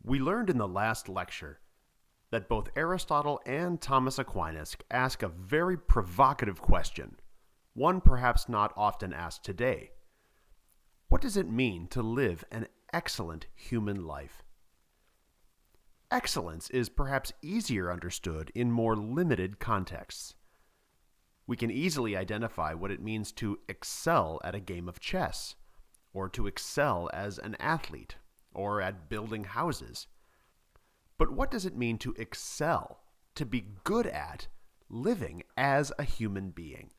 We learned in the last lecture that both Aristotle and Thomas Aquinas ask a very provocative question, one perhaps not often asked today. What does it mean to live an excellent human life? Excellence is perhaps easier understood in more limited contexts. We can easily identify what it means to excel at a game of chess, or to excel as an athlete, or at building houses. But what does it mean to excel, to be good at living as a human being?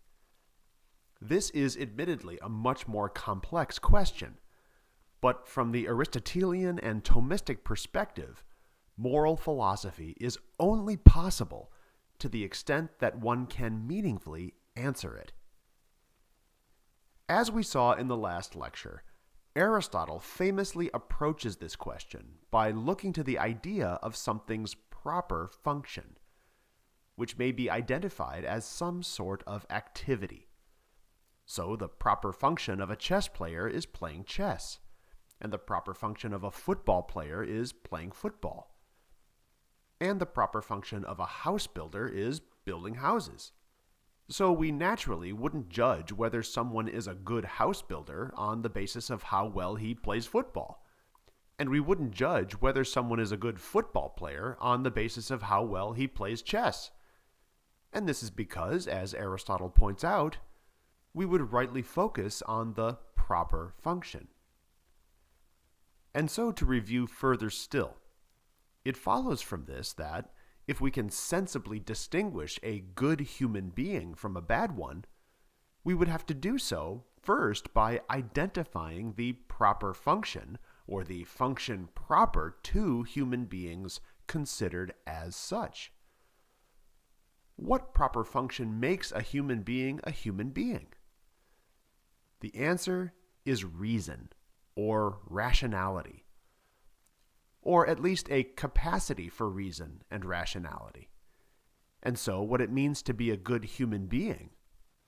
This is admittedly a much more complex question, but from the Aristotelian and Thomistic perspective, moral philosophy is only possible to the extent that one can meaningfully answer it. As we saw in the last lecture, Aristotle famously approaches this question by looking to the idea of something's proper function, which may be identified as some sort of activity. So the proper function of a chess player is playing chess, and the proper function of a football player is playing football. And the proper function of a house builder is building houses. So we naturally wouldn't judge whether someone is a good house builder on the basis of how well he plays football. And we wouldn't judge whether someone is a good football player on the basis of how well he plays chess. And this is because, as Aristotle points out, we would rightly focus on the proper function. And so to review further still, it follows from this that if we can sensibly distinguish a good human being from a bad one, we would have to do so first by identifying the proper function, or the function proper to human beings considered as such. What proper function makes a human being a human being? The answer is reason, or rationality, or at least a capacity for reason and rationality. And so what it means to be a good human being,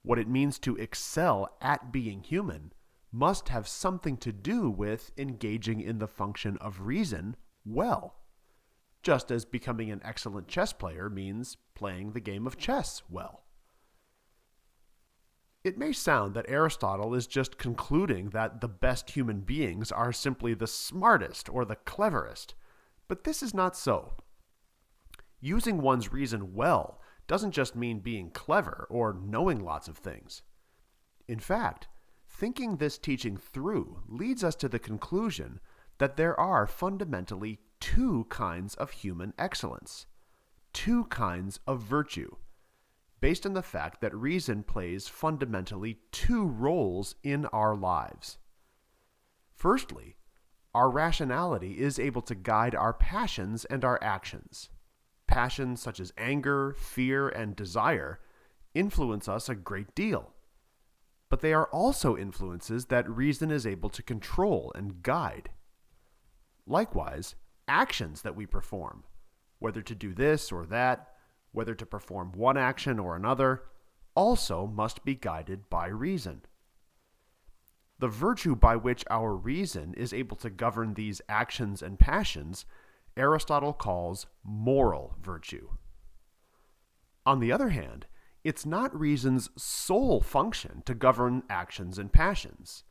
what it means to excel at being human, must have something to do with engaging in the function of reason well, just as becoming an excellent chess player means playing the game of chess well. It may sound that Aristotle is just concluding that the best human beings are simply the smartest or the cleverest, but this is not so. Using one's reason well doesn't just mean being clever or knowing lots of things. In fact, thinking this teaching through leads us to the conclusion that there are fundamentally two kinds of human excellence, two kinds of virtue, based on the fact that reason plays fundamentally two roles in our lives. Firstly, our rationality is able to guide our passions and our actions. Passions such as anger, fear, and desire influence us a great deal, but they are also influences that reason is able to control and guide. Likewise, actions that we perform, whether to do this or that, whether to perform one action or another, also must be guided by reason. The virtue by which our reason is able to govern these actions and passions, Aristotle calls moral virtue. On the other hand, it's not reason's sole function to govern actions and passions,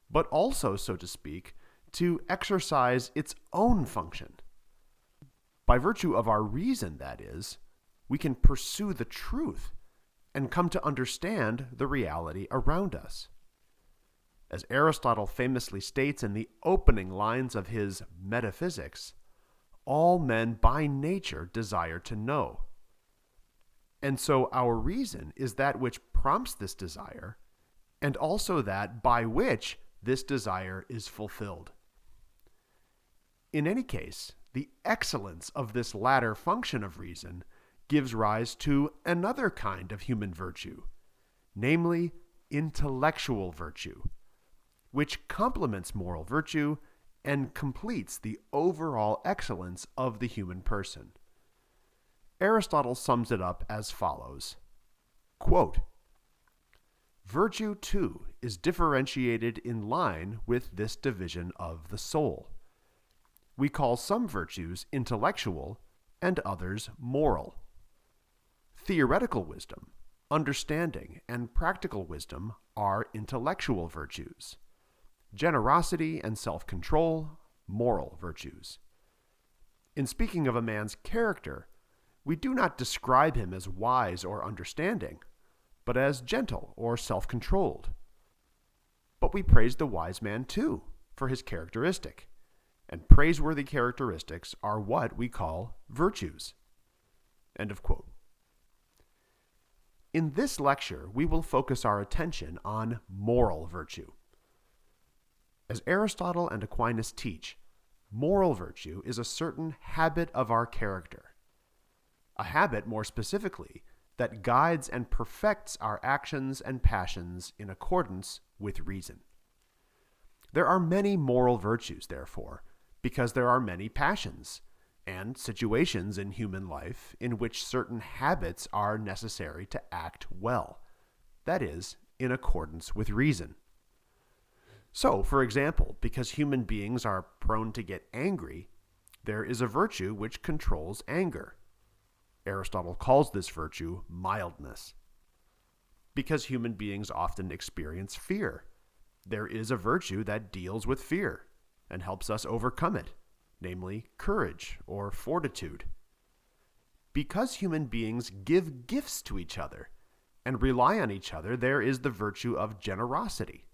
but also, so to speak, to exercise its own function. By virtue of our reason, that is, we can pursue the truth and come to understand the reality around us. As Aristotle famously states in the opening lines of his Metaphysics, all men by nature desire to know. And so our reason is that which prompts this desire, and also that by which this desire is fulfilled. In any case, the excellence of this latter function of reason gives rise to another kind of human virtue, namely intellectual virtue, which complements moral virtue and completes the overall excellence of the human person. Aristotle sums it up as follows, quote, "Virtue, too, is differentiated in line with this division of the soul. we call some virtues intellectual and others moral. Theoretical wisdom, understanding, and practical wisdom are intellectual virtues. Generosity and self-control, moral virtues. In speaking of a man's character, we do not describe him as wise or understanding, but as gentle or self-controlled. But we praise the wise man too for his characteristic, and praiseworthy characteristics are what we call virtues. End of quote. In this lecture, we will focus our attention on moral virtue. As Aristotle and Aquinas teach, moral virtue is a certain habit of our character. A habit, more specifically, that guides and perfects our actions and passions in accordance with reason. There are many moral virtues, therefore, because there are many passions and situations in human life in which certain habits are necessary to act well, that is, in accordance with reason. So, for example, because human beings are prone to get angry, there is a virtue which controls anger. Aristotle calls this virtue mildness. Because human beings often experience fear, there is a virtue that deals with fear and helps us overcome it, namely courage or fortitude. Because human beings give gifts to each other and rely on each other, there is the virtue of generosity.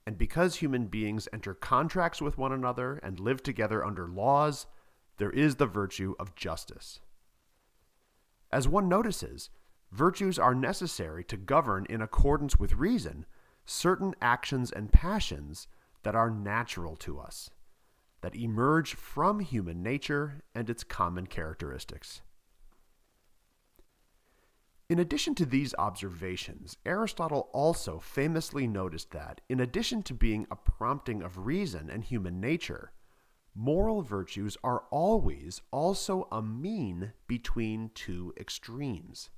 And because human beings enter contracts with one another and live together under laws, there is the virtue of justice. As one notices, virtues are necessary to govern in accordance with reason certain actions and passions that are natural to us, that emerge from human nature and its common characteristics. In addition to these observations, Aristotle also famously noticed that, in addition to being a prompting of reason and human nature, moral virtues are always also a mean between two extremes.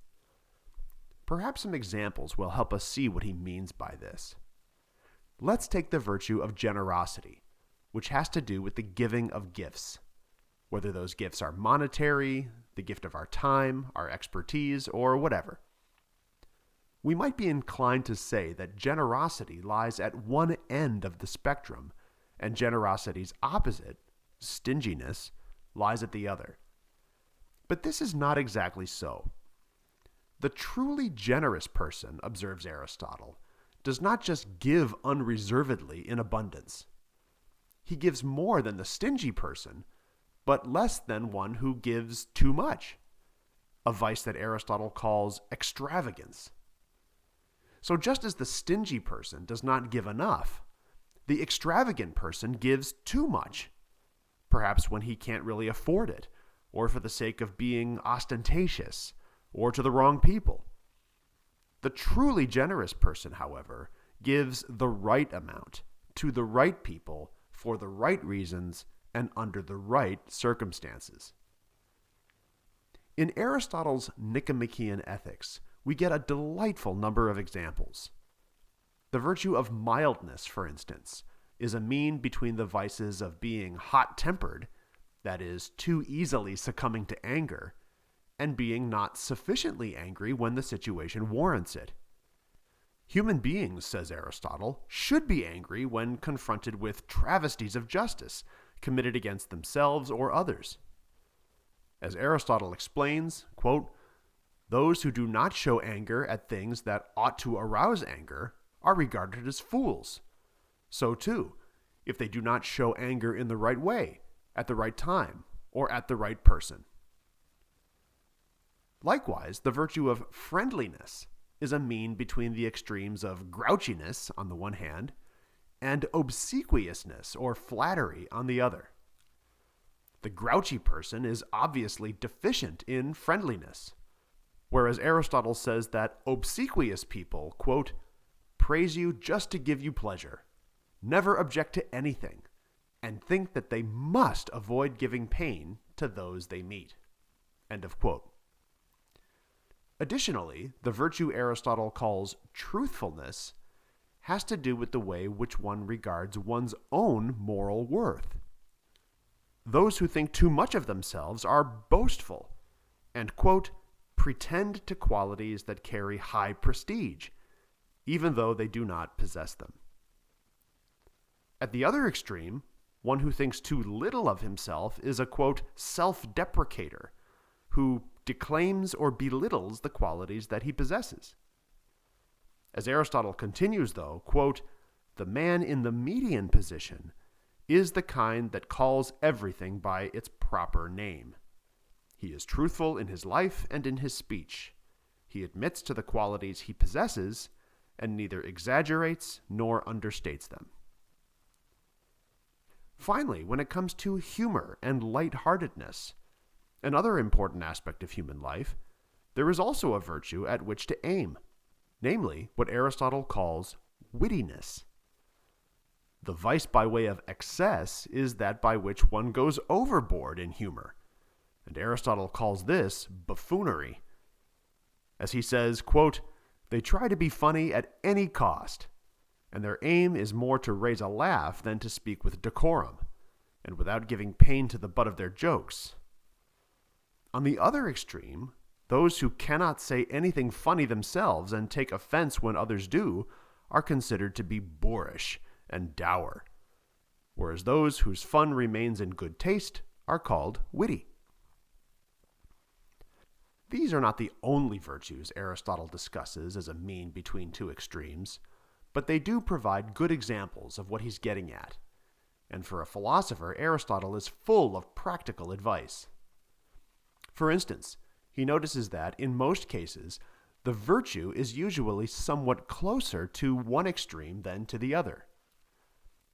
Perhaps some examples will help us see what he means by this. Let's take the virtue of generosity, which has to do with the giving of gifts, whether those gifts are monetary, the gift of our time, our expertise, or whatever. We might be inclined to say that generosity lies at one end of the spectrum, and generosity's opposite, stinginess, lies at the other. But this is not exactly so. The truly generous person, observes Aristotle, does not just give unreservedly in abundance. He gives more than the stingy person, but less than one who gives too much, a vice that Aristotle calls extravagance. So just as the stingy person does not give enough, the extravagant person gives too much, perhaps when he can't really afford it, or for the sake of being ostentatious, or to the wrong people. The truly generous person, however, gives the right amount, to the right people, for the right reasons, and under the right circumstances. In Aristotle's Nicomachean Ethics, we get a delightful number of examples. The virtue of mildness, for instance, is a mean between the vices of being hot-tempered, that is, too easily succumbing to anger, and being not sufficiently angry when the situation warrants it. Human beings, says Aristotle, should be angry when confronted with travesties of justice committed against themselves or others. As Aristotle explains, quote, "Those who do not show anger at things that ought to arouse anger are regarded as fools. So too, if they do not show anger in the right way, at the right time, or at the right person." Likewise, the virtue of friendliness is a mean between the extremes of grouchiness on the one hand and obsequiousness or flattery on the other. The grouchy person is obviously deficient in friendliness, whereas Aristotle says that obsequious people, quote, "praise you just to give you pleasure, never object to anything, and think that they must avoid giving pain to those they meet." End of quote. Additionally, the virtue Aristotle calls truthfulness has to do with the way which one regards one's own moral worth. those who think too much of themselves are boastful and, quote, pretend to qualities that carry high prestige, even though they do not possess them. At the other extreme, one who thinks too little of himself is a, quote, self-deprecator, who declaims or belittles the qualities that he possesses. As Aristotle continues, though, quote, the man in the median position is the kind that calls everything by its proper name. He is truthful in his life and in his speech. He admits to the qualities he possesses and neither exaggerates nor understates them. Finally, when it comes to humor and lightheartedness, another important aspect of human life, there is also a virtue at which to aim, namely what Aristotle calls wittiness. The vice by way of excess is that by which one goes overboard in humor, and Aristotle calls this buffoonery. As he says, quote, they try to be funny at any cost, and their aim is more to raise a laugh than to speak with decorum, and without giving pain to the butt of their jokes. On the other extreme, those who cannot say anything funny themselves and take offense when others do are considered to be boorish and dour, whereas those whose fun remains in good taste are called witty. These are not the only virtues Aristotle discusses as a mean between two extremes, but they do provide good examples of what he's getting at. And for a philosopher, Aristotle is full of practical advice. For instance, he notices that, in most cases, the virtue is usually somewhat closer to one extreme than to the other.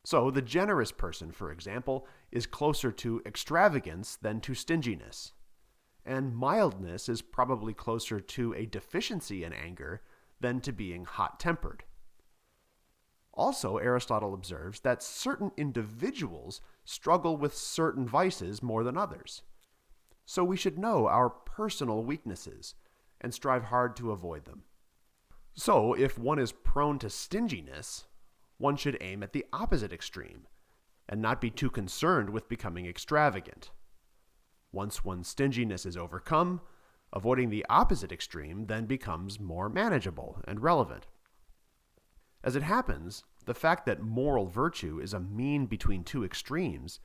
So, the generous person, for example, is closer to extravagance than to stinginess. And mildness is probably closer to a deficiency in anger than to being hot-tempered. Also, Aristotle observes that certain individuals struggle with certain vices more than others. So we should know our personal weaknesses and strive hard to avoid them. So, if one is prone to stinginess, one should aim at the opposite extreme and not be too concerned with becoming extravagant. Once one's stinginess is overcome, avoiding the opposite extreme then becomes more manageable and relevant. As it happens, the fact that moral virtue is a mean between two extremes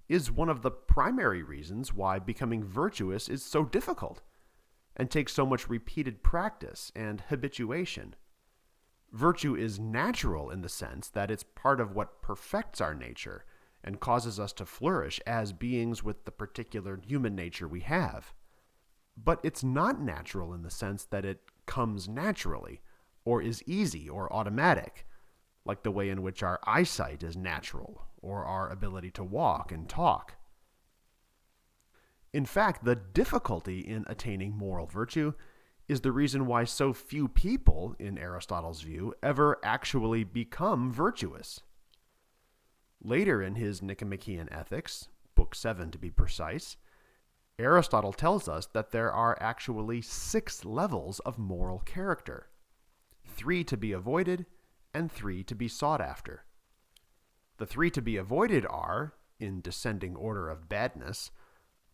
is one of the primary reasons why becoming virtuous is so difficult and takes so much repeated practice and habituation. Virtue is natural in the sense that it's part of what perfects our nature and causes us to flourish as beings with the particular human nature we have. But it's not natural in the sense that it comes naturally, or is easy or automatic, like the way in which our eyesight is natural, or our ability to walk and talk. In fact, the difficulty in attaining moral virtue is the reason why so few people, in Aristotle's view, ever actually become virtuous. Later in his Nicomachean Ethics, Book 7 to be precise, Aristotle tells us that there are actually 6 levels of moral character, 3 to be avoided and 3 to be sought after. The 3 to be avoided are, in descending order of badness,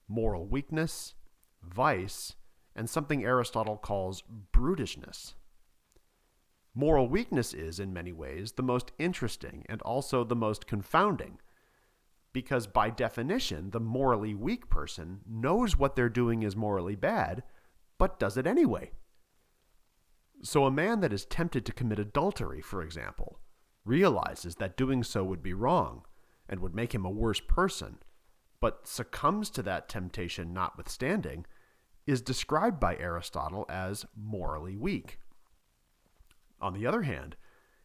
moral weakness, vice, and something Aristotle calls brutishness. Moral weakness is, in many ways, the most interesting and also the most confounding, because by definition, the morally weak person knows what they're doing is morally bad, but does it anyway. So a man that is tempted to commit adultery, for example, realizes that doing so would be wrong and would make him a worse person, but succumbs to that temptation notwithstanding, is described by Aristotle as morally weak. On the other hand,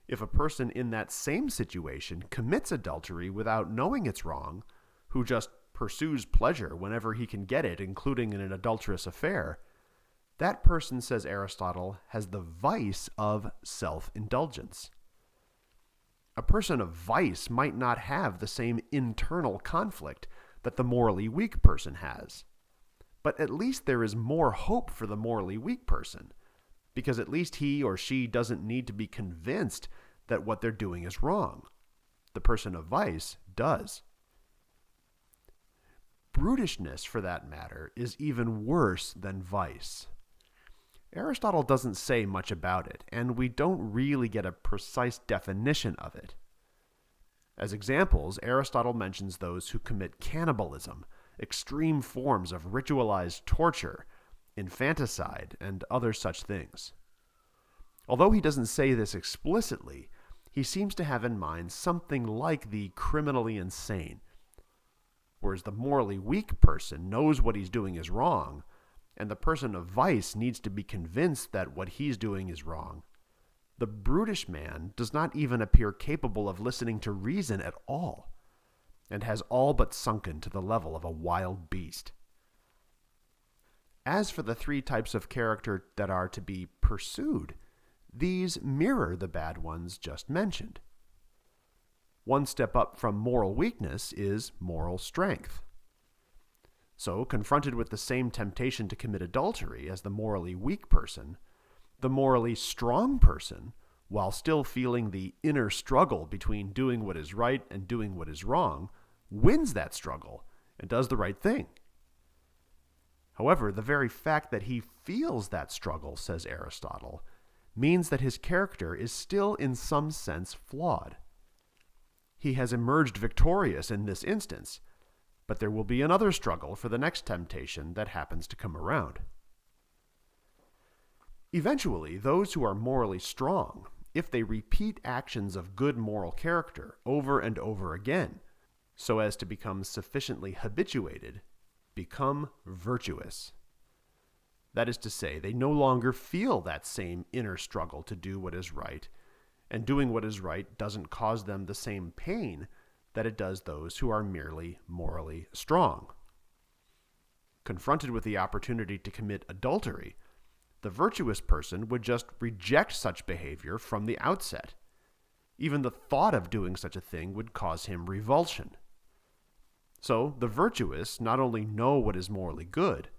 if a person in that same situation commits adultery without knowing it's wrong, who just pursues pleasure whenever he can get it, including in an adulterous affair, that person, says Aristotle, has the vice of self-indulgence. A person of vice might not have the same internal conflict that the morally weak person has. But at least there is more hope for the morally weak person, because at least he or she doesn't need to be convinced that what they're doing is wrong. The person of vice does. brutishness, for that matter, is even worse than vice. Aristotle doesn't say much about it, and we don't really get a precise definition of it. As examples, Aristotle mentions those who commit cannibalism, extreme forms of ritualized torture, infanticide, and other such things. Although he doesn't say this explicitly, he seems to have in mind something like the criminally insane, whereas the morally weak person knows what he's doing is wrong, and the person of vice needs to be convinced that what he's doing is wrong. The brutish man does not even appear capable of listening to reason at all, and has all but sunken to the level of a wild beast. As for the three types of character that are to be pursued, these mirror the bad ones just mentioned. One step up from moral weakness is moral strength. So, confronted with the same temptation to commit adultery as the morally weak person, the morally strong person, while still feeling the inner struggle between doing what is right and doing what is wrong, wins that struggle and does the right thing. However, the very fact that he feels that struggle, says Aristotle, means that his character is still in some sense flawed. He has emerged victorious in this instance, but there will be another struggle for the next temptation that happens to come around. Eventually, those who are morally strong, if they repeat actions of good moral character over and over again, so as to become sufficiently habituated, become virtuous. That is to say, they no longer feel that same inner struggle to do what is right, and doing what is right doesn't cause them the same pain that it does those who are merely morally strong. Confronted with the opportunity to commit adultery, the virtuous person would just reject such behavior from the outset. Even the thought of doing such a thing would cause him revulsion. So, the virtuous not only know what is morally good,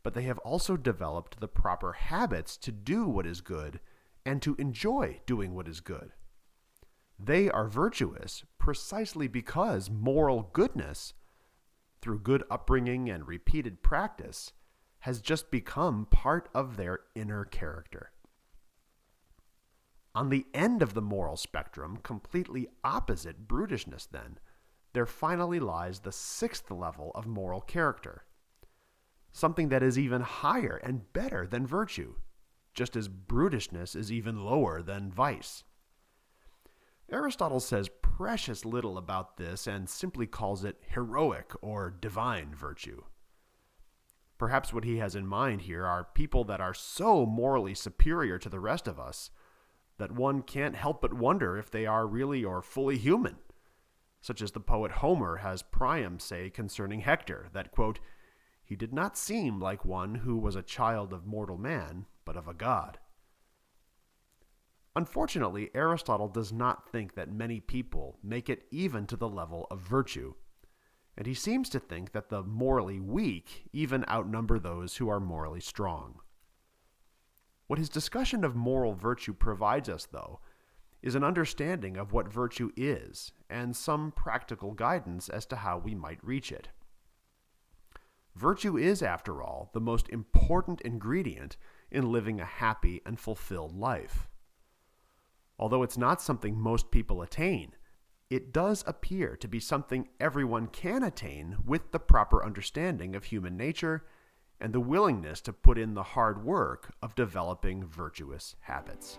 but they have also developed the proper habits to do what is good and to enjoy doing what is good. They are virtuous precisely because moral goodness, through good upbringing and repeated practice, has just become part of their inner character. On the end of the moral spectrum, completely opposite brutishness then, there finally lies the sixth level of moral character, something that is even higher and better than virtue, just as brutishness is even lower than vice. Aristotle says precious little about this and simply calls it heroic or divine virtue. Perhaps what he has in mind here are people that are so morally superior to the rest of us that one can't help but wonder if they are really or fully human, such as the poet Homer has Priam say concerning Hector, that, quote, "He did not seem like one who was a child of mortal man, but of a god." Unfortunately, Aristotle does not think that many people make it even to the level of virtue, and he seems to think that the morally weak even outnumber those who are morally strong. What his discussion of moral virtue provides us, though, is an understanding of what virtue is and some practical guidance as to how we might reach it. Virtue is, after all, the most important ingredient in living a happy and fulfilled life. Although it's not something most people attain, it does appear to be something everyone can attain with the proper understanding of human nature and the willingness to put in the hard work of developing virtuous habits.